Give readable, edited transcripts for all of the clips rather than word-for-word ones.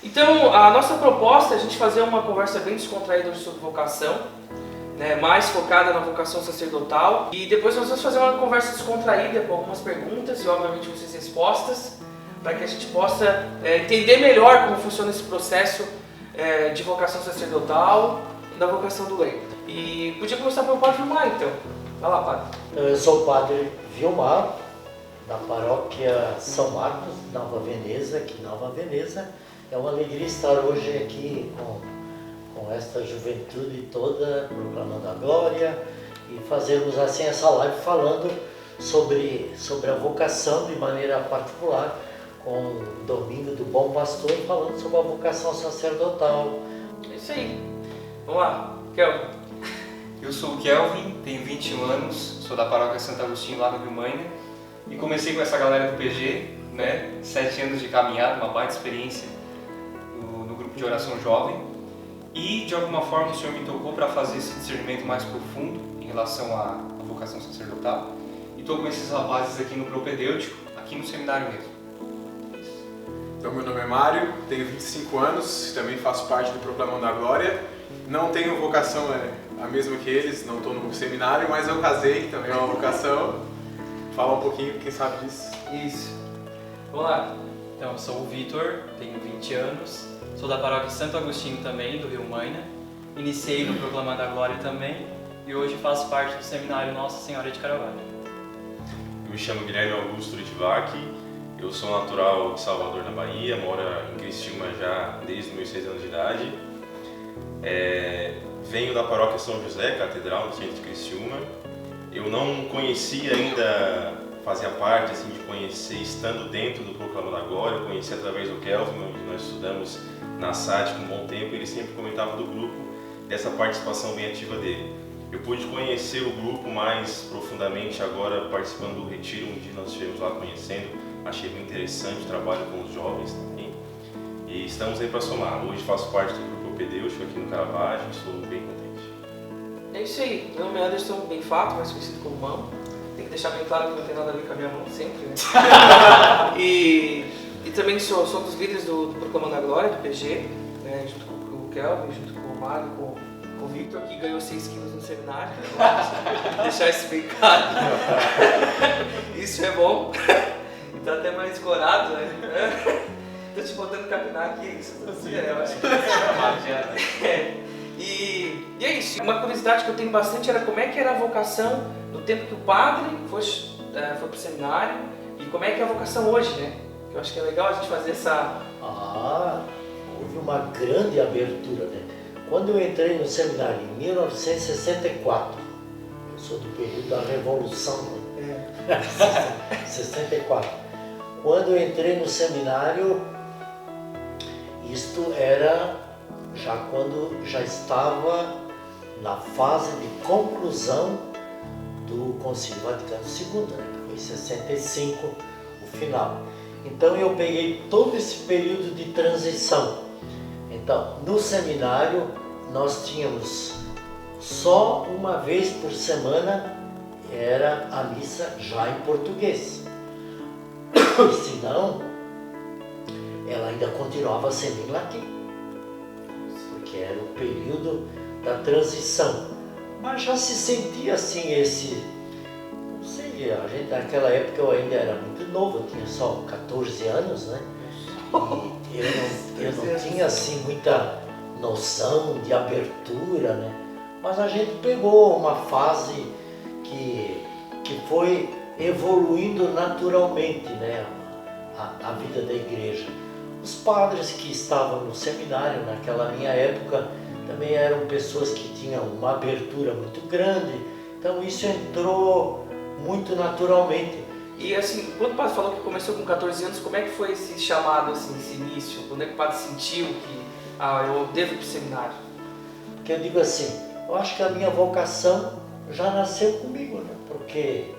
Então, a nossa proposta é a gente fazer uma conversa bem descontraída sobre vocação, né, mais focada na vocação sacerdotal. E depois nós vamos fazer uma conversa descontraída com algumas perguntas e, obviamente, vocês respostas, para que a gente possa entender melhor como funciona esse processo de vocação sacerdotal e da vocação do leigo. E podia começar pelo Padre Vilmar, então. Vai lá, Padre. Eu sou o Padre Vilmar, da paróquia São Marcos, Nova Veneza, aqui em Nova Veneza. É uma alegria estar hoje aqui com esta juventude toda, proclamando a glória e fazermos assim essa live falando sobre a vocação de maneira particular, com o Domingo do Bom Pastor, falando sobre a vocação sacerdotal. É isso aí. Vamos lá, Kelvin. Eu sou o Kelvin, tenho 21 anos, sou da paróquia Santo Agostinho, lá no Rio Maina, e comecei com essa galera do PG, né? 7 anos de caminhada, uma baita experiência no grupo de oração jovem, e de alguma forma o Senhor me tocou para fazer esse discernimento mais profundo em relação à vocação sacerdotal, e estou com esses rapazes aqui no propedêutico, aqui no seminário mesmo. Então, meu nome é Mário, tenho 25 anos, também faço parte do Proclamando a Glória. Não tenho vocação a mesma que eles, não estou no seminário, mas eu casei, também é uma vocação. Fala um pouquinho, quem sabe disso. Isso. Vamos lá. Então, eu sou o Vitor, tenho 20 anos, sou da paróquia Santo Agostinho também, do Rio Maina. Iniciei no Proclamando a Glória também e hoje faço parte do seminário Nossa Senhora de Caravaggio. Eu me chamo Guilherme Augusto Litvak, eu sou natural de Salvador, na Bahia, moro em Criciúma já desde os meus 6 anos de idade. Venho da paróquia São José, Catedral, no centro de Criciúma. Eu não conhecia ainda, fazia parte assim, de conhecer, estando dentro do Proclamando a Glória. Eu conheci através do Kelvin, onde nós estudamos na SAT por um bom tempo, e ele sempre comentava do grupo, dessa participação bem ativa dele. Eu pude conhecer o grupo mais profundamente agora, participando do retiro, onde nós estivemos lá conhecendo. Achei bem interessante o trabalho com os jovens também. E estamos aí para somar. Hoje faço parte do grupo propedêutico aqui no Caravaggio, estou bem contente. É isso aí. Meu nome é Anderson Benfato, mais conhecido como Mão. Tem que deixar bem claro que não tem nada a ver com a minha mão sempre, né? e também sou um dos líderes do Proclamando a Glória, do PG, né? Junto com o Kelvin, junto com o Mário, com o Victor, que ganhou 6 quilos no seminário. Deixar isso bem claro. Isso é bom. Tá até mais escorado, né? Tô te botando capinar aqui, isso eu acho que E é isso. Uma curiosidade que eu tenho bastante era como é que era a vocação no tempo que o padre foi pro seminário e como é que é a vocação hoje, né? Eu acho que é legal a gente fazer essa... Houve uma grande abertura, né? Quando eu entrei no seminário em 1964, eu sou do período da Revolução, né? 64. Quando eu entrei no seminário, isto era já quando já estava na fase de conclusão do Concílio Vaticano II, né? Foi em 65 o final. Então eu peguei todo esse período de transição. Então, no seminário nós tínhamos só uma vez por semana era a missa já em português. Senão, ela ainda continuava sendo em latim, porque era o período da transição. Mas já se sentia assim não sei, a gente naquela época eu ainda era muito novo, eu tinha só 14 anos, né? E eu não tinha assim muita noção de abertura, né? Mas a gente pegou uma fase que foi evoluindo naturalmente, né, a vida da igreja. Os padres que estavam no seminário naquela minha época também eram pessoas que tinham uma abertura muito grande, então isso entrou muito naturalmente. E assim, quando o padre falou que começou com 14 anos, como é que foi esse chamado, assim, esse início? Quando é que o padre sentiu que eu devo ir para o seminário? Porque eu digo assim, eu acho que a minha vocação já nasceu comigo, né? Porque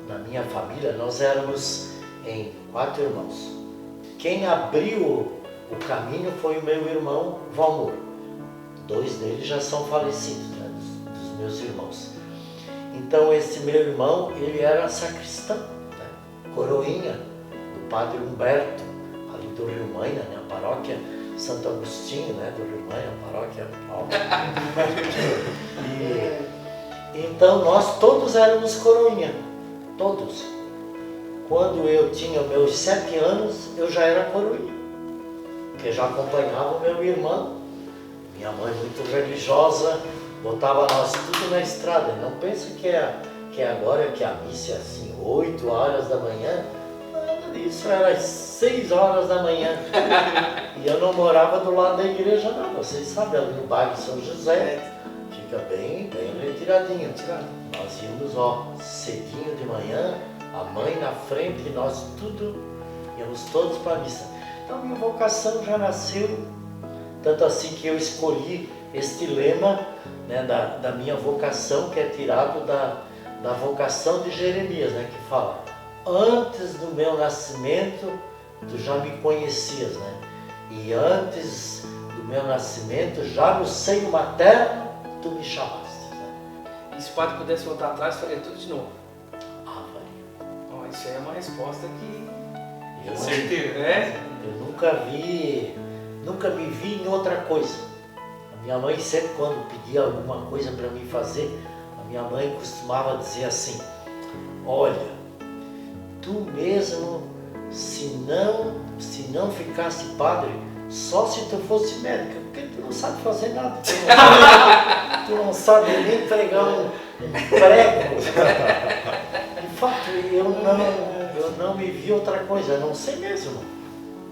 na minha família, nós éramos em 4 irmãos. Quem abriu o caminho foi o meu irmão Valmor. 2 deles já são falecidos, né, dos meus irmãos. Então esse meu irmão, ele era sacristão, né, coroinha do Padre Humberto, ali do Rio Maina, né? A paróquia Santo Agostinho, né? Do Rio Maina, a paróquia alta. Então nós todos éramos coroinha, todos. Quando eu tinha meus 7 anos, eu já era coroinha, porque já acompanhava o meu irmão. Minha mãe muito religiosa, botava nós tudo na estrada. Não pensa que é agora que a missa é assim, 8 horas da manhã. Nada disso, era às 6 horas da manhã. E eu não morava do lado da igreja não, vocês sabem, ali no bairro São José. Fica bem retiradinho. Nós íamos, cedinho de manhã, a mãe na frente, e nós íamos todos para a missa. Então minha vocação já nasceu, tanto assim que eu escolhi este lema, né, da minha vocação, que é tirado da vocação de Jeremias, né, que fala: antes do meu nascimento, tu já me conhecias, né? E antes do meu nascimento, já no seio materno, tu me chamaste, né? E se o padre pudesse voltar atrás, faria tudo de novo? Faria. Isso aí é uma resposta que... Eu, Certeiro, né? eu nunca me vi em outra coisa. A minha mãe sempre, quando pedia alguma coisa para mim fazer, a minha mãe costumava dizer assim: olha, tu mesmo, se não ficasse padre, só se tu fosse médica, porque tu não sabe fazer nada, tu não sabe nem pregar um prego. De fato, eu não me vi outra coisa, eu não sei mesmo.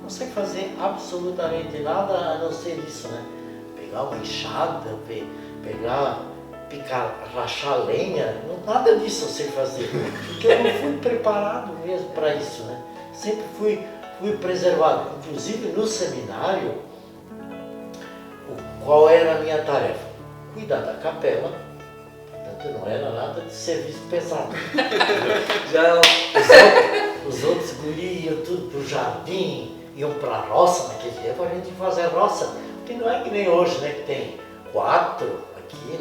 Não sei fazer absolutamente nada a não ser isso, né? Pegar uma enxada, rachar lenha, nada disso eu sei fazer. Porque eu não fui preparado mesmo para isso, né? Sempre fui preservado. Inclusive no seminário, qual era a minha tarefa? Cuidar da capela. Portanto, não era nada de serviço pesado. Já... Os outros guris iam tudo pro jardim, iam pra roça. Naquele tempo a gente fazia roça, porque não é que nem hoje, né? Que tem 4 aqui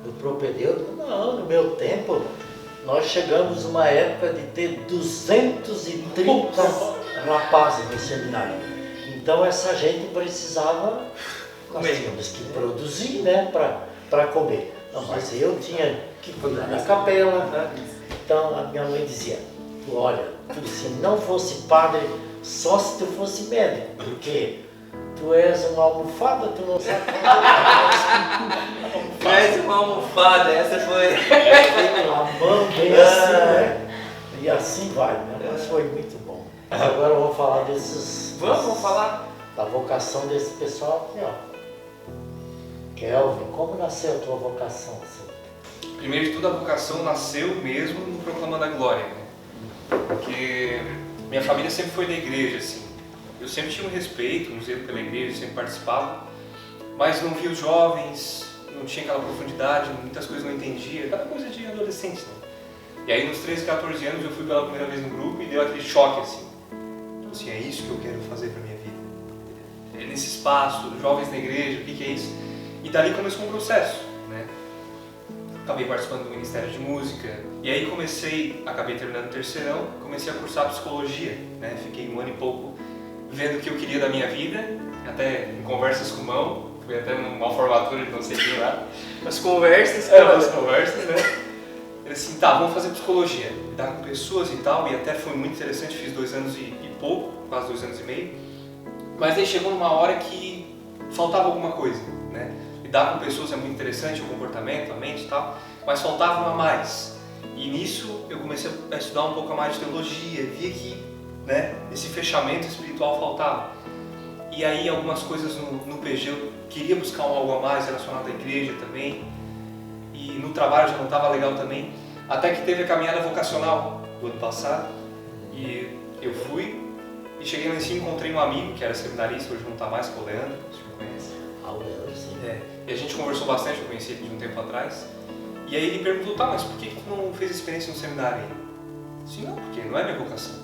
no propedêutico. Não, no meu tempo nós chegamos numa época de ter 230 rapazes no seminário. Então essa gente precisava, nós tínhamos que produzir, né, para comer. Não, mas eu tinha que cuidar da capela, né? Então a minha mãe dizia: olha, tu se não fosse padre, só se tu fosse médico, porque tu és uma almofada, tu não sabe Tu és uma almofada, essa foi... a mão bem assim, né? E assim vai, né? Mas foi muito bom. Mas agora eu vou falar Vamos falar? Da vocação desse pessoal aqui, ó. Kelvin, como nasceu a tua vocação? Assim? Primeiro de tudo, a vocação nasceu mesmo no Proclamando a Glória, né? Porque minha família sempre foi da igreja, assim. Eu sempre tinha um respeito, um zelo pela igreja, sempre participava, mas não via os jovens, não tinha aquela profundidade, muitas coisas não entendia, aquela coisa de adolescente, né? E aí nos 13, 14 anos eu fui pela primeira vez no grupo e deu aquele choque, assim. Tipo assim, é isso que eu quero fazer pra minha vida. É nesse espaço, jovens na igreja, o que é isso? E dali começou um processo, né? Acabei participando do Ministério de Música, e aí acabei terminando o terceirão, comecei a cursar psicologia, né? Fiquei 1 ano e pouco vendo o que eu queria da minha vida, até em conversas com o Mão, fui até numa formatura de não sei quem lá. As conversas, né? Ele assim, tá, vamos fazer psicologia, lidar com pessoas e tal, e até foi muito interessante, fiz 2 anos e pouco, quase 2 anos e meio, mas aí chegou numa hora que faltava alguma coisa, né? Lidar com pessoas é muito interessante, o comportamento, a mente e tal, mas faltava uma mais. E nisso eu comecei a estudar um pouco mais de teologia, via que, né, esse fechamento espiritual faltava. E aí algumas coisas no PG eu queria buscar algo a mais relacionado à igreja também, e no trabalho já não estava legal também, até que teve a caminhada vocacional do ano passado, e eu fui, e cheguei lá em cima e encontrei um amigo que era seminarista, hoje não está mais, que é o Leandro, você me conhece. O Leandro, sim. E a gente conversou bastante, eu conheci ele de um tempo atrás, e aí ele perguntou, tá, mas por que tu não fez experiência no seminário aí? Eu disse, não, porque não é minha vocação.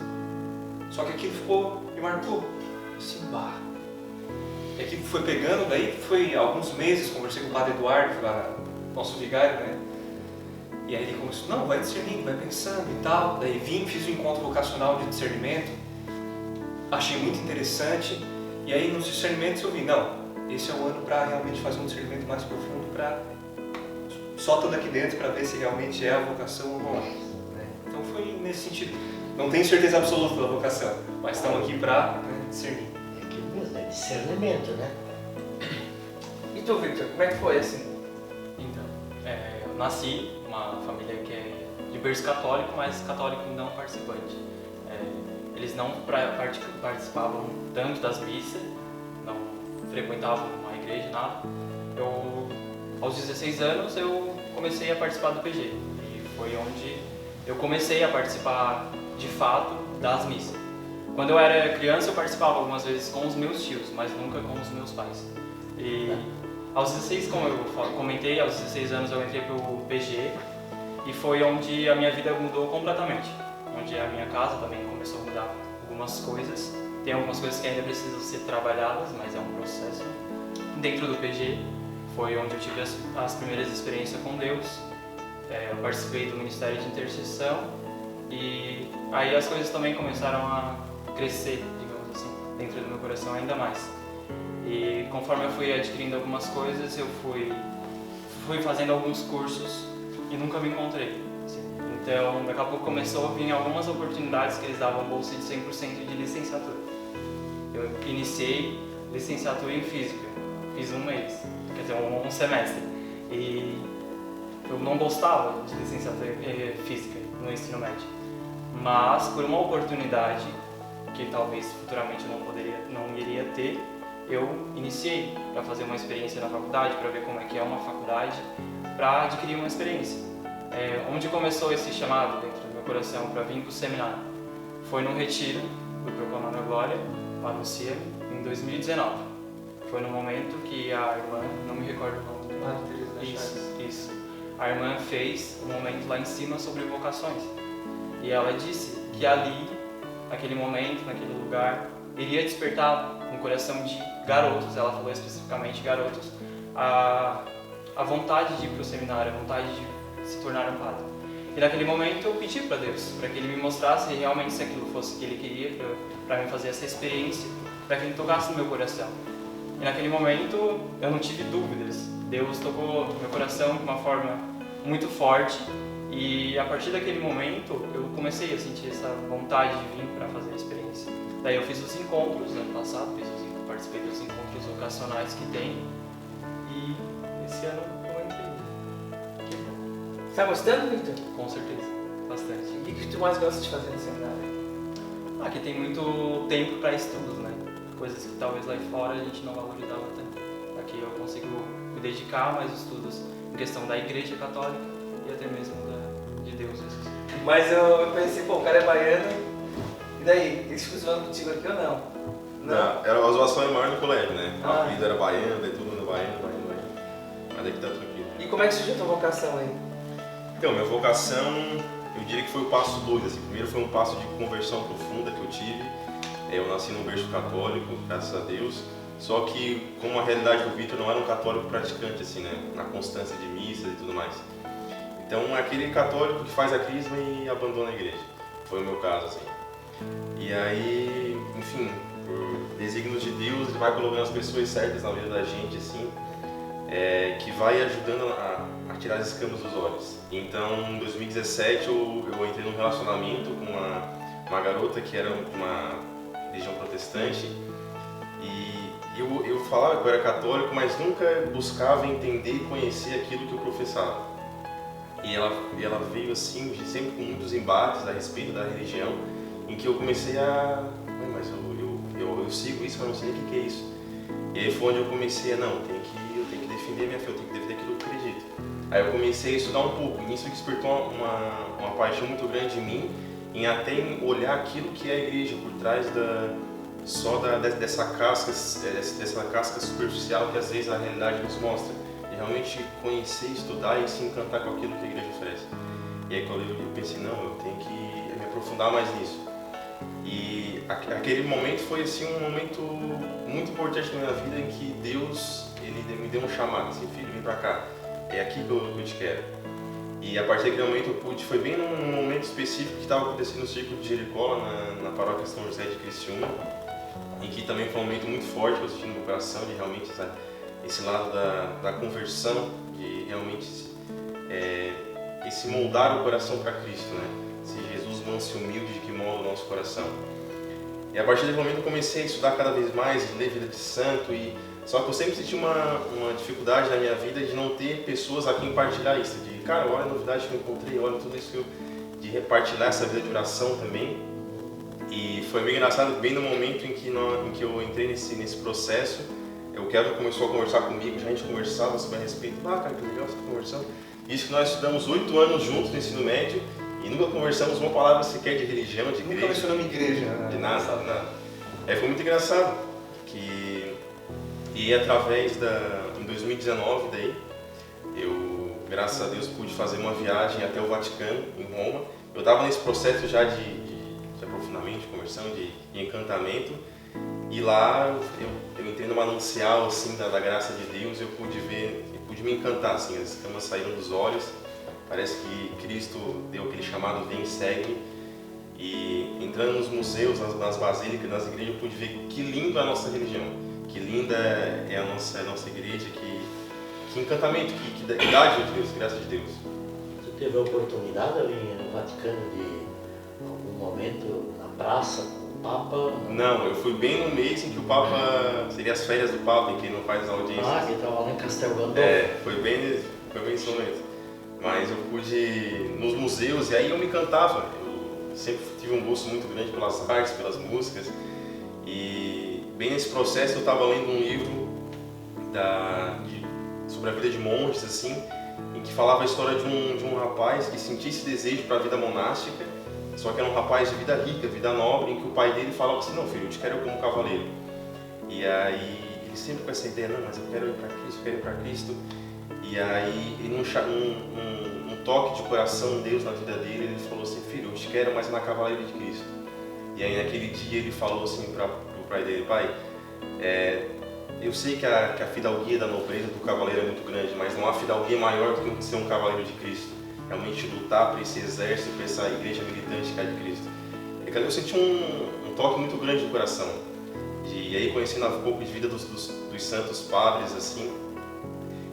Só que aquilo me marcou, assim, bah. E aquilo foi pegando, daí foi alguns meses, conversei com o padre Eduardo, que era nosso vigário, né? E aí ele começou, não, vai discernindo, vai pensando e tal. Daí fiz um encontro vocacional de discernimento. achei muito interessante, e aí nos discernimentos eu vi, não, esse é o ano para realmente fazer um discernimento mais profundo, para só tudo aqui dentro para ver se realmente é a vocação ou não é. Né? Então foi nesse sentido. Não tenho certeza absoluta da vocação, mas estamos aqui para discernir. É aquilo mesmo, é discernimento, né? E tu, Victor, como é que foi assim? Então, eu nasci numa família que é de berço católico, mas católico não participante. Eles não participavam tanto das missas, não frequentavam uma igreja, nada. Aos 16 anos eu comecei a participar do PG e foi onde eu comecei a participar de fato das missas. Quando eu era criança eu participava algumas vezes com os meus tios, mas nunca com os meus pais. E aos 16, como eu comentei, aos 16 anos eu entrei para o PG e foi onde a minha vida mudou completamente. Onde a minha casa também começou a mudar algumas coisas. Tem algumas coisas que ainda precisam ser trabalhadas, mas é um processo. Dentro do PG foi onde eu tive as primeiras experiências com Deus. Eu participei do Ministério de Intercessão e aí as coisas também começaram a crescer, digamos assim, dentro do meu coração ainda mais. E conforme eu fui adquirindo algumas coisas, eu fui fazendo alguns cursos e nunca me encontrei. Então, daqui a pouco começou a vir algumas oportunidades que eles davam bolsa de 100% de licenciatura. Eu iniciei licenciatura em Física, fiz um mês, quer dizer, um semestre. E eu não gostava de licenciatura em Física no ensino médio. Mas, por uma oportunidade, que talvez futuramente eu não iria ter, eu iniciei para fazer uma experiência na faculdade, para ver como é que é uma faculdade, para adquirir uma experiência. Onde começou esse chamado dentro do meu coração para vir para o seminário? Foi num retiro do Proclamando a Glória, lá no CIEM, em 2019. Foi no momento que a irmã, não me recordo o nome dela, isso. A irmã fez um momento lá em cima sobre vocações. E ela disse que ali, naquele momento, naquele lugar, iria despertar no coração de garotos, ela falou especificamente garotos, a vontade de ir para o seminário, a vontade de se tornar um padre. E naquele momento eu pedi para Deus, para que Ele me mostrasse realmente se aquilo fosse o que Ele queria, para mim fazer essa experiência, para que Ele tocasse no meu coração. E naquele momento eu não tive dúvidas, Deus tocou no meu coração de uma forma muito forte e a partir daquele momento eu comecei a sentir essa vontade de vir para fazer a experiência. Daí eu fiz os encontros, ano passado, participei dos encontros vocacionais que tem e esse ano eu entrei. Tá gostando, Victor? Com certeza, bastante. E o que tu mais gosta de fazer no seminário? Aqui tem muito tempo para estudos, né? Coisas que talvez lá fora a gente não valorizava tanto. Aqui eu consigo me dedicar a mais estudos em questão da Igreja Católica e até mesmo de Deus. Mas eu pensei, pô, o cara é baiano, e daí? Eles ficam zoando contigo aqui ou não? Não, a zoação é maior no colégio, né? Ah. A vida era baiana, daí todo mundo baiano. Mas daqui tá tranquilo. E como é que surgiu a tua vocação aí? Então, minha vocação, eu diria que foi o passo 2. Assim. Primeiro foi um passo de conversão profunda que eu tive. Eu nasci num berço católico, graças a Deus. Só que, como a realidade do Victor não era um católico praticante, assim, né? Na constância de missas e tudo mais. Então, é aquele católico que faz a crisma e abandona a igreja. Foi o meu caso, assim. E aí, enfim, por desígnios de Deus, Ele vai colocando as pessoas certas na vida da gente, assim, que vai ajudando a tirar as escamas dos olhos. Então, em 2017, eu entrei num relacionamento com uma garota que era uma religião protestante e eu falava que eu era católico, mas nunca buscava entender e conhecer aquilo que eu professava. E ela veio assim, sempre com muitos embates a respeito da religião, em que eu comecei mas eu sigo isso, mas não sei nem o que é isso. E aí foi onde eu comecei eu tenho que defender minha fé, eu tenho que defender aquilo que eu acredito. Aí eu comecei a estudar um pouco, e isso despertou uma paixão muito grande em mim, em até olhar aquilo que é a igreja, por trás dessa casca superficial que às vezes a realidade nos mostra. E realmente conhecer, estudar e se encantar com aquilo que a igreja oferece. E aí quando eu pensei, eu tenho que me aprofundar mais nisso. E aquele momento foi assim, um momento muito importante na minha vida em que Deus ele me deu um chamado, assim, filho, vem pra cá, é aqui que eu te quero. E a partir daquele momento eu pude, foi bem num momento específico que estava acontecendo no Círculo de Jericó, lá na paróquia São José de Criciúma, em que também foi um momento muito forte que eu senti no meu coração, de realmente esse lado da conversão, de realmente esse moldar o coração para Cristo, né? Esse Jesus manso e humilde que molda o nosso coração. E a partir daquele momento eu comecei a estudar cada vez mais, ler vida de santo, só que eu sempre senti uma dificuldade na minha vida de não ter pessoas a quem partilhar isso, de cara, olha a novidade que eu encontrei, olha tudo isso de repartilhar essa vida de oração também. E foi meio engraçado, bem no momento em que eu entrei nesse processo, o Kevin começou a conversar comigo, já a gente conversava sobre a respeito, cara, que legal você tá conversando. Isso que nós estudamos 8 anos juntos no ensino médio e nunca conversamos uma palavra sequer de religião, de igreja. Nunca mencionamos igreja, né? De nada. Foi muito engraçado. E através em 2019 daí, eu, graças a Deus, pude fazer uma viagem até o Vaticano, em Roma. Eu estava nesse processo já de aprofundamento, de conversão, de encantamento. E lá eu entrei no manancial assim, da graça de Deus, eu pude me encantar, assim, as escamas saíram dos olhos. Parece que Cristo deu aquele chamado vem e segue. E entrando nos museus, nas basílicas, nas igrejas, eu pude ver que lindo é a nossa religião, que linda é a nossa igreja, que encantamento, que idade de Deus, graça de Deus. Você teve a oportunidade ali no Vaticano de algum momento na praça com o Papa? Não, eu fui bem no mês em que o Papa, seria as férias do Papa, em que ele não faz as audiências. Ah, que estava lá em Castel Gandolfo. Foi bem nesse momento. Mas eu pude ir nos museus e aí eu me encantava. Eu sempre tive um gosto muito grande pelas artes, pelas músicas. E bem nesse processo eu estava lendo um livro sobre a vida de monges, assim, em que falava a história de um rapaz que sentia esse desejo para a vida monástica, só que era um rapaz de vida rica, vida nobre, em que o pai dele falava assim, não filho, eu te quero como cavaleiro. E aí ele sempre com essa ideia, não, mas eu quero ir para Cristo, eu quero ir para Cristo. E aí, num toque de coração, Deus na vida dele, ele falou assim, filho, eu te quero, mas na cavaleira de Cristo. E aí naquele dia ele falou assim para o pai dele, pai, eu sei que a fidalguia da nobreza do cavaleiro é muito grande, mas não há fidalguia maior do que ser um cavaleiro de Cristo. Realmente lutar por esse exército, por essa igreja militante que é de Cristo. E eu senti um toque muito grande no coração. E aí conhecendo um pouco de vida dos santos padres, assim,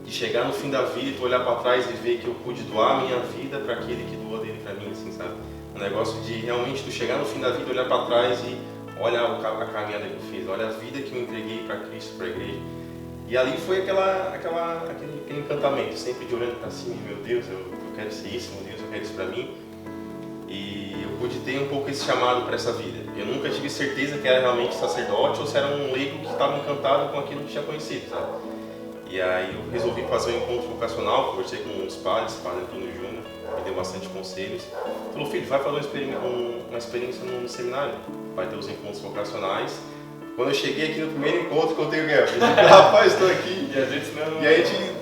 de chegar no fim da vida e tu olhar para trás e ver que eu pude doar a minha vida para aquele que doou dele para mim, assim, sabe? Um negócio de realmente tu chegar no fim da vida, olhar para trás e olha a caminhada que eu fiz, olha a vida que eu entreguei para Cristo, para a igreja. E ali foi aquele encantamento, sempre de olhando para cima, meu Deus, eu quero ser isso, meu Deus, eu quero isso para mim. E eu pude ter um pouco esse chamado para essa vida. Eu nunca tive certeza que era realmente sacerdote ou se era um leigo que estava encantado com aquilo que tinha conhecido, sabe? E aí eu resolvi fazer um encontro vocacional, conversei com uns padres, o padre Antônio Júnior, me deu bastante conselhos. Falou, filho, vai fazer uma experiência no seminário, vai ter os encontros vocacionais. Quando eu cheguei aqui no primeiro encontro, contei o Guilherme, eu disse, rapaz, estou aqui. E a gente não... E aí a gente,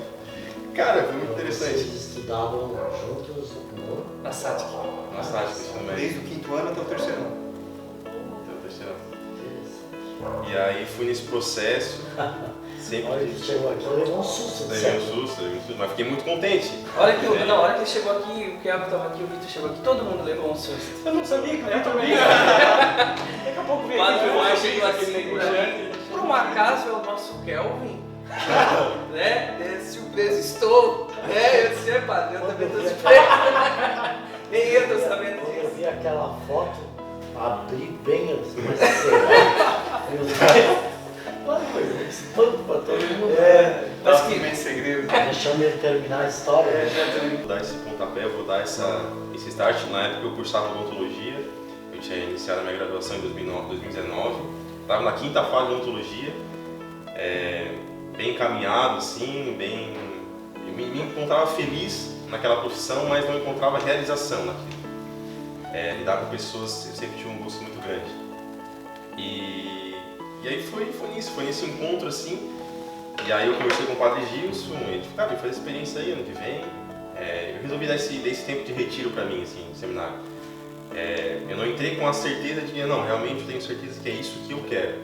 cara, foi muito interessante. Vocês estudavam juntos no... Na SATIC. Na SATIC também. Desde o 5º ano até o 3º ano. Até o 3º ano. E aí fui nesse processo, sempre... Olha, ele chegou aqui, eu levei um susto. Levei um susto, mas fiquei muito contente. Na hora que ele chegou aqui, o Kelvin estava aqui, o Vitor chegou aqui, todo mundo levou um susto. Eu não sabia que eu também. Daqui a pouco veio Mas aqui, o Mar chegou assim, por um acaso é o nosso Kelvin? né? Surpreso estou. Eu disse, padre, eu também estou surpreso. Nem eu estou sabendo Quando eu disso. vi aquela foto, abri bem, eu disse, mas será? Foi um espanto para todo mundo. Mas que imenso segredo. Deixando ele terminar a história. Vou dar esse pontapé, vou dar esse start. Na época eu cursava odontologia, eu tinha iniciado a minha graduação em 2019, estava na 5ª fase de odontologia, bem encaminhado, assim, eu me encontrava feliz naquela profissão, mas não encontrava realização naquilo. Lidar com pessoas, eu sempre tive um gosto muito grande. E aí foi nesse encontro, assim, e aí eu conversei com o padre Gilson, ele disse, cara, faz experiência aí ano que vem. Eu resolvi dar esse tempo de retiro para mim, assim, no seminário. Eu não entrei com a certeza de que, não, realmente eu tenho certeza que é isso que eu quero.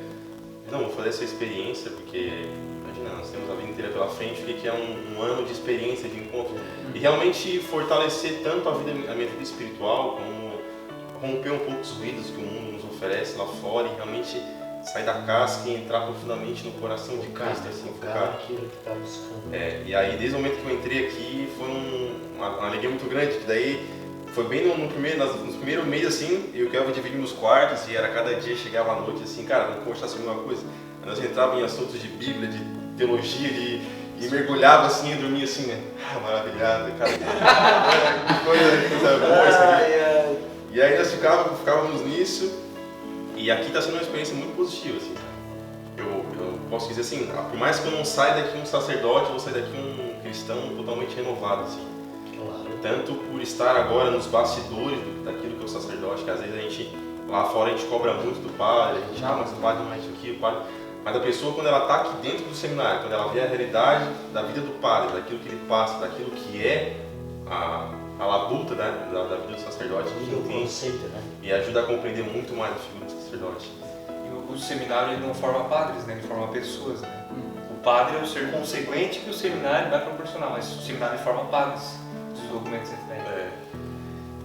não, vou fazer essa experiência, porque, imagina, nós temos a vida inteira pela frente, o que é um ano de experiência, de encontro. E realmente fortalecer tanto a minha vida espiritual, como romper um pouco os ruídos que o mundo nos oferece lá fora e realmente sair da casca e entrar profundamente no coração de Cristo, assim, focar aquilo que está buscando. E aí, desde o momento que eu entrei aqui, foi uma alegria muito grande, que daí foi bem no primeiro mês, assim, eu e o Kelvin dividimos os quartos e era cada dia, chegava à noite, assim, cara, vamos conversar sobre uma coisa. Aí nós entrávamos em assuntos de Bíblia, de teologia, e mergulhava assim e dormia assim, né? Maravilhado, cara. Que coisa boa isso aqui. E aí nós ficávamos nisso, e aqui está sendo uma experiência muito positiva, assim. Eu posso dizer assim, por mais que eu não saia daqui um sacerdote, eu vou sair daqui um cristão totalmente renovado, assim. Claro. Tanto por estar agora nos bastidores daquilo que é o sacerdote, que às vezes a gente, lá fora a gente cobra muito do padre, a gente, mas o padre não é isso aqui, o padre... Mas a pessoa, quando ela está aqui dentro do seminário, quando ela vê a realidade da vida do padre, daquilo que ele passa, daquilo que é a labuta, né, da vida do sacerdote, E o conceito, né? e ajuda a compreender muito mais a figura do sacerdote. E o seminário ele não forma padres, né? Ele forma pessoas, né? O padre é o ser consequente que o seminário vai proporcionar, mas o seminário forma padres, desenvolvimento de fé.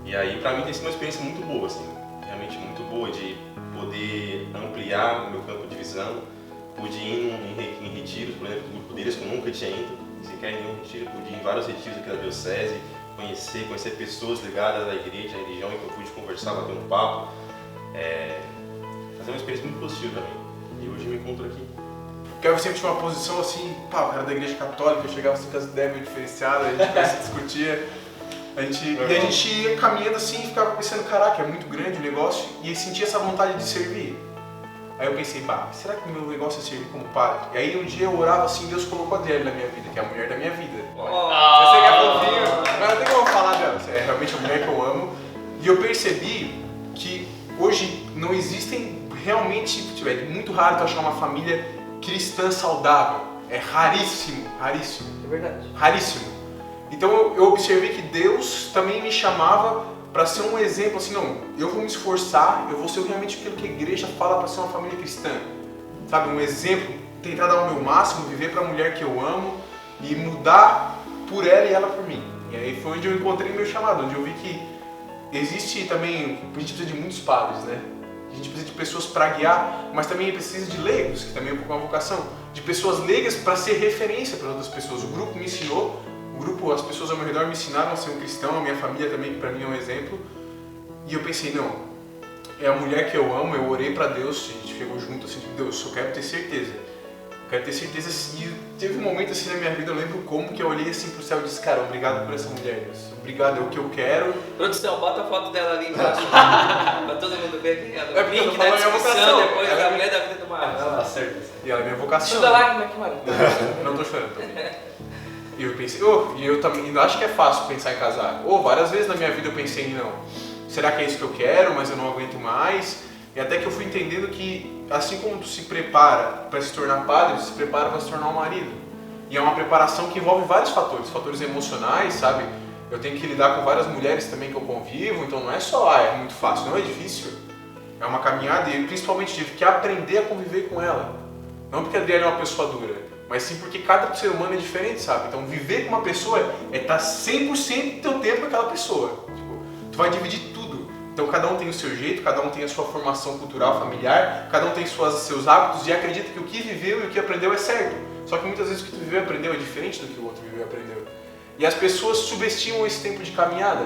E aí, pra mim, tem sido uma experiência muito boa, assim, realmente muito boa, de poder ampliar o meu campo de visão. Pude ir em retiros, por exemplo, do grupo deles, que eu nunca tinha ido, sequer em nenhum retiro. Pude ir em vários retiros aqui da diocese, conhecer pessoas ligadas à igreja, à religião, em que eu pude conversar, bater um papo. Fazer uma experiência muito positiva pra mim. E hoje eu me encontro aqui. Porque eu sempre tinha uma posição assim, pá, o cara da igreja católica, eu chegava assim com as ideias meio diferenciadas, a gente se discutia. E a gente ia caminhando assim e ficava pensando, caraca, é muito grande o negócio, e sentia essa vontade de servir. Aí eu pensei, pá, será que o meu negócio é servir como padre? E aí um dia eu orava assim, Deus colocou a Adriele na minha vida, que é a mulher da minha vida. Eu sei que é fofinho, mas não tem como falar dela, é realmente a mulher que eu amo. E eu percebi que hoje não existem realmente, é muito raro tu achar uma família cristã saudável. É raríssimo, raríssimo. É verdade. Raríssimo. Então eu observei que Deus também me chamava para ser um exemplo, assim, não, eu vou me esforçar, eu vou ser realmente aquilo que a igreja fala para ser uma família cristã. Sabe, um exemplo, tentar dar o meu máximo, viver para a mulher que eu amo e mudar por ela e ela por mim. E aí foi onde eu encontrei meu chamado, onde eu vi que existe também, a gente precisa de muitos padres, né? A gente precisa de pessoas para guiar, mas também precisa de leigos, que também é uma vocação, de pessoas leigas para ser referência para outras pessoas. O grupo me ensinou, as pessoas ao meu redor me ensinaram a ser um cristão, a minha família também, que para mim é um exemplo. E eu pensei, não, é a mulher que eu amo, eu orei para Deus, a gente chegou junto assim, Deus, eu quero ter certeza. Eu quero ter certeza, e teve um momento assim na minha vida, eu lembro como que eu olhei assim pro céu e disse, cara, obrigado por essa mulher, Deus. Obrigado, é o que eu quero. Produção, bota a foto dela ali embaixo pra todo mundo ver aqui. É porque eu tô falando a minha vocação. Depois da mulher da vida do Mário. Tá certo. E ela é minha vocação. Estuda lá, como é que Mário? Eu não tô chorando também. E eu pensei, e eu também ainda acho que é fácil pensar em casar. Várias vezes na minha vida eu pensei em não. Será que é isso que eu quero, mas eu não aguento mais? E até que eu fui entendendo que, assim como tu se prepara para se tornar padre, tu se prepara para se tornar um marido. E é uma preparação que envolve vários fatores emocionais, sabe? Eu tenho que lidar com várias mulheres também que eu convivo, então não é só, é muito fácil, não é difícil. É uma caminhada e principalmente tive que aprender a conviver com ela. Não porque a Adriana é uma pessoa dura, mas sim porque cada ser humano é diferente, sabe? Então viver com uma pessoa é estar 100% do teu tempo com aquela pessoa. Tipo, tu vai dividir tudo. Então cada um tem o seu jeito, cada um tem a sua formação cultural, familiar, cada um tem seus hábitos e acredita que o que viveu e o que aprendeu é certo. Só que muitas vezes o que tu viveu e aprendeu é diferente do que o outro viveu e aprendeu. E as pessoas subestimam esse tempo de caminhada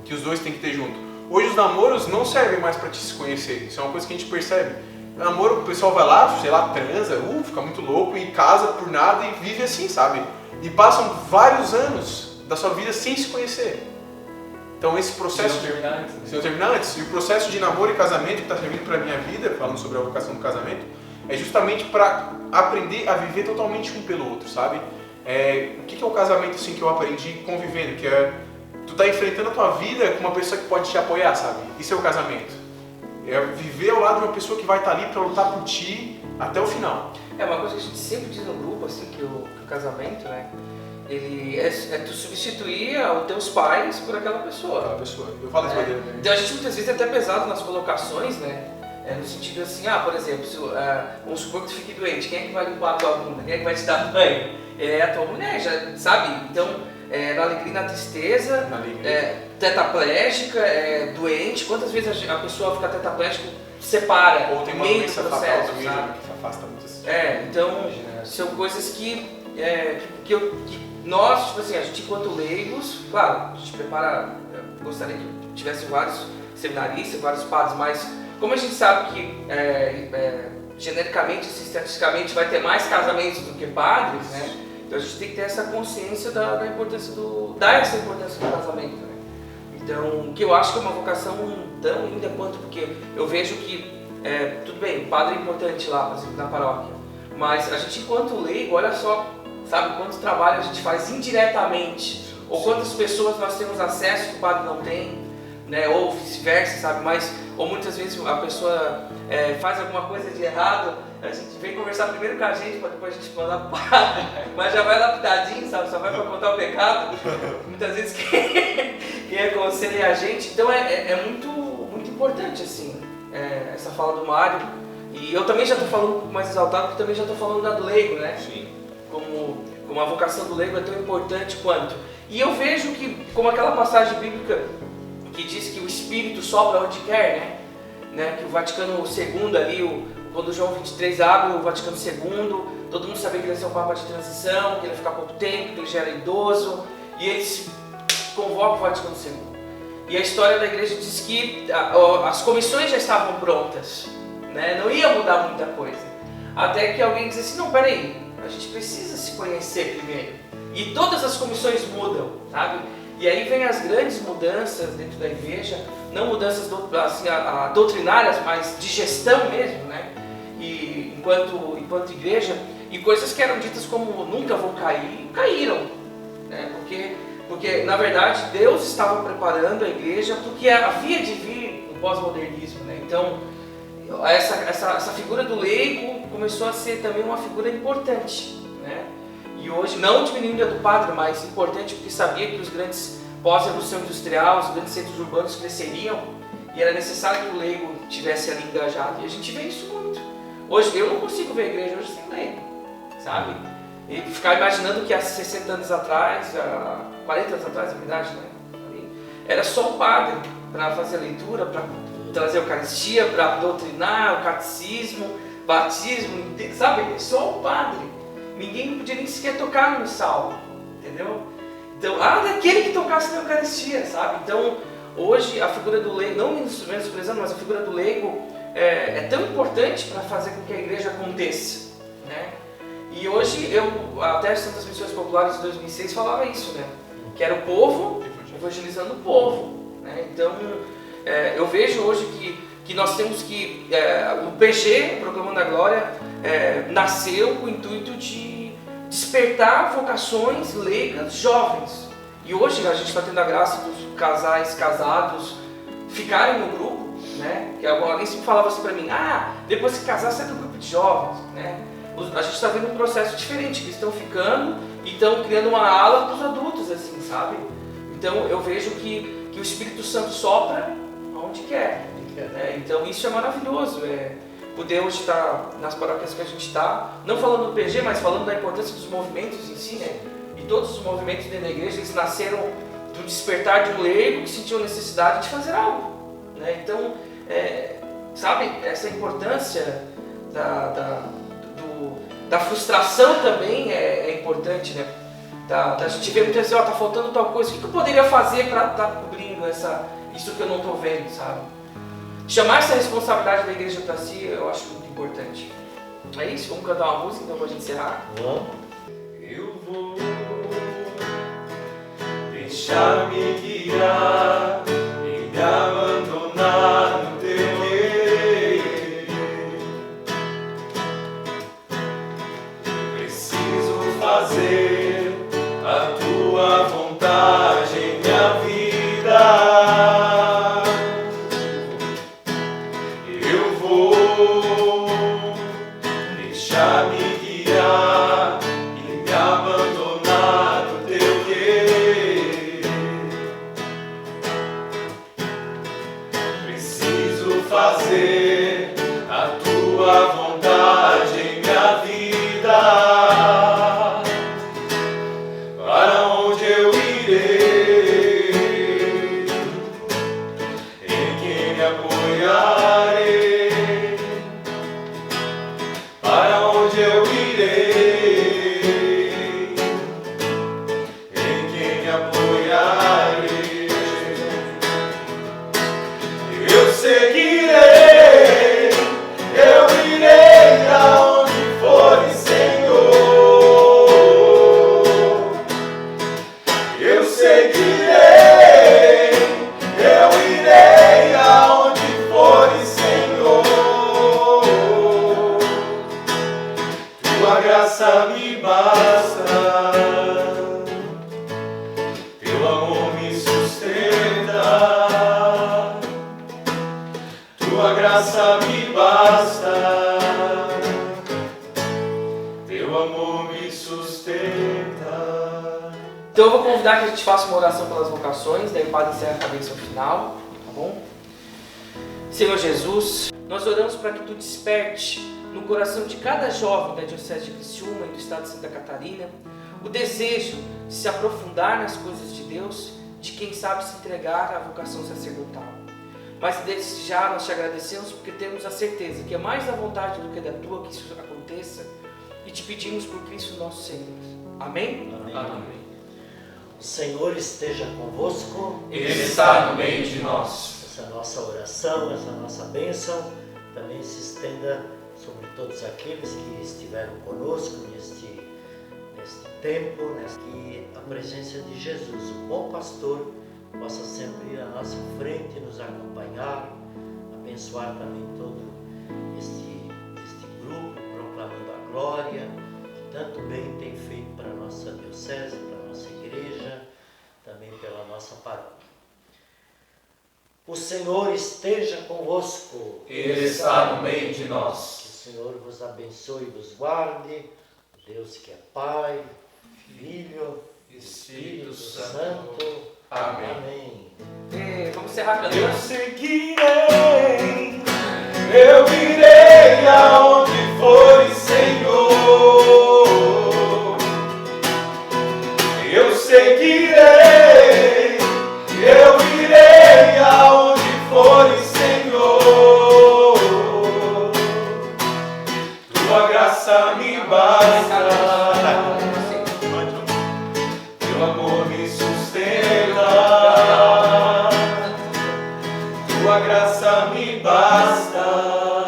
que os dois têm que ter junto. Hoje os namoros não servem mais para te se conhecer, isso é uma coisa que a gente percebe. Namoro, o pessoal vai lá, sei lá, transa, fica muito louco e casa por nada e vive assim, sabe? E passam vários anos da sua vida sem se conhecer. Então esse processo... Se não terminar antes. E o processo de namoro e casamento que está servindo para a minha vida, falando sobre a vocação do casamento, é justamente para aprender a viver totalmente um pelo outro, sabe? O que é o casamento assim, que eu aprendi convivendo? Que é tu tá enfrentando a tua vida com uma pessoa que pode te apoiar, sabe? Isso é o casamento. É viver ao lado de uma pessoa que vai estar ali para lutar por ti até o final. É uma coisa que a gente sempre diz no grupo, assim, que o casamento, né? Ele é tu substituir os teus pais por aquela pessoa. Eu falo isso pra ele. Então a gente muitas vezes é até pesado nas colocações, né? No sentido assim, por exemplo, vamos supor que tu fique doente, quem é que vai limpar a tua bunda? Quem é que vai te dar banho? É a tua mulher, já sabe? Então, na alegria e na tristeza, tetraplégica, doente, quantas vezes a pessoa fica tetraplégica, separa, Ou tem uma meio do doença fatal processo, também, sabe? né, que afasta muitas. Então, são coisas que nós, tipo assim, a gente enquanto leigos, claro, a gente prepara, eu gostaria que tivesse vários seminaristas, vários padres, mas como a gente sabe que genericamente, estatisticamente, vai ter mais casamentos do que padres, né? Então a gente tem que ter essa consciência da importância dar essa importância do casamento, né? Então, que eu acho que é uma vocação tão linda quanto, porque eu vejo que, tudo bem, o padre é importante lá, por exemplo, na paróquia, mas a gente enquanto leigo, olha só, sabe, quanto trabalho a gente faz indiretamente, ou quantas pessoas nós temos acesso que o padre não tem, né, ou vice-versa, sabe, ou muitas vezes a pessoa faz alguma coisa de errado, a gente vem conversar primeiro com a gente, para depois a gente mandar pro padre, mas já vai lapidadinho, sabe, só vai para contar o pecado, muitas vezes quem aconselha a gente, então é muito, muito importante, assim, essa fala do Mário, e eu também já estou falando um pouco mais exaltado, porque também já estou falando da do leigo, né? Sim. Como a vocação do leigo é tão importante quanto. E eu vejo que, como aquela passagem bíblica que diz que o Espírito sopra onde quer, né? Que o Vaticano II ali, quando o João 23 abre o Vaticano II, todo mundo sabia que ele ia ser um Papa de transição, que ele ia ficar pouco tempo, que ele já era idoso, e eles convocam o Vaticano II. E a história da igreja diz que as comissões já estavam prontas, né? Não ia mudar muita coisa. Até que alguém disse assim, não, peraí, a gente precisa se conhecer primeiro. E todas as comissões mudam, sabe? E aí vem as grandes mudanças dentro da igreja, não mudanças assim, doutrinárias, mas de gestão mesmo, né? E enquanto igreja, e coisas que eram ditas como nunca vão cair, caíram, né? Porque na verdade Deus estava preparando a igreja porque havia de vir o pós-modernismo, né? Então essa figura do leigo começou a ser também uma figura importante, né? E hoje, não diminuindo a do padre, mas importante porque sabia que os grandes pós-revolução industrial, os grandes centros urbanos cresceriam e era necessário que o leigo tivesse ali engajado. E a gente vê isso muito. Hoje, eu não consigo ver a igreja hoje sem leigo, sabe? E ficar imaginando que há 60 anos atrás, 40 anos atrás, na verdade, né? Era só o padre para fazer a leitura, para trazer a Eucaristia, para doutrinar, o catecismo, batismo, sabe? Só o padre. Ninguém não podia nem sequer tocar no salmo, entendeu? Então, daquele que tocasse na Eucaristia, sabe? Então, hoje a figura do leigo, não menosprezando, mas a figura do leigo é tão importante para fazer com que a igreja aconteça, né? E hoje, até as Santas Missões Populares de 2006 falava isso, né? Que era o povo evangelizando o povo, né? Então, eu vejo hoje que nós temos que... o PG, o Proclamando a Glória, nasceu com o intuito de despertar vocações leigas jovens. E hoje a gente está tendo a graça dos casais casados ficarem no grupo, né? Que alguém sempre falava assim para mim, depois que casar sai do grupo de jovens, né? A gente está vendo um processo diferente, que estão ficando e estão criando uma ala para os adultos, assim, sabe? Então eu vejo que o Espírito Santo sopra onde quer. Né? Então isso é maravilhoso, poder hoje estar nas paróquias que a gente está, não falando do PG, mas falando da importância dos movimentos em si, né? E todos os movimentos dentro da igreja, eles nasceram do despertar de um leigo que sentiu a necessidade de fazer algo, né? Então, sabe, essa importância da frustração também é importante, né? A gente vê muitas vezes, tá faltando tal coisa, o que eu poderia fazer para estar cobrindo isso que eu não estou vendo, sabe? Chamar essa responsabilidade da igreja para si, eu acho muito importante. É isso, vamos cantar uma música então pra gente encerrar? Vamos. Eu vou deixar-me guiar e me abandonar no teu querer. Preciso fazer a tua vontade em minha vida. Deixar-me guiar e me abandonar no teu querer. Preciso fazer Tua graça me basta, Teu amor me sustenta. Tua graça me basta, Teu amor me sustenta. Então eu vou convidar que a gente faça uma oração pelas vocações, daí o Padre encerra a bênção final, tá bom? Senhor Jesus, nós oramos para que Tu desperte no coração de cada jovem da Diocese de Criciúma e do Estado de Santa Catarina o desejo de se aprofundar nas coisas de Deus, de quem sabe se entregar à vocação sacerdotal. Mas desde já nós Te agradecemos porque temos a certeza que é mais da vontade do que da Tua que isso aconteça e Te pedimos por Cristo nosso Senhor. Amém? Amém. O Senhor esteja convosco. Ele está no meio de nós. Essa nossa oração, essa nossa bênção também se estenda sobre todos aqueles que estiveram conosco neste tempo, que a presença de Jesus, o bom pastor, possa sempre ir à nossa frente, nos acompanhar, abençoar também todo este grupo proclamando a glória, que tanto bem tem feito para a nossa diocese, para a nossa igreja, também pela nossa paróquia. O Senhor esteja convosco. Ele está no meio de nós. Que o Senhor vos abençoe e vos guarde. Deus que é Pai, Filho, Espírito Santo. Amém. Amém. Vamos encerrar cantando. Eu seguirei, eu irei aonde for, Senhor. Eu seguirei, eu irei aonde for, Senhor. Tua graça me basta, Teu amor me sustenta. Tua graça me basta.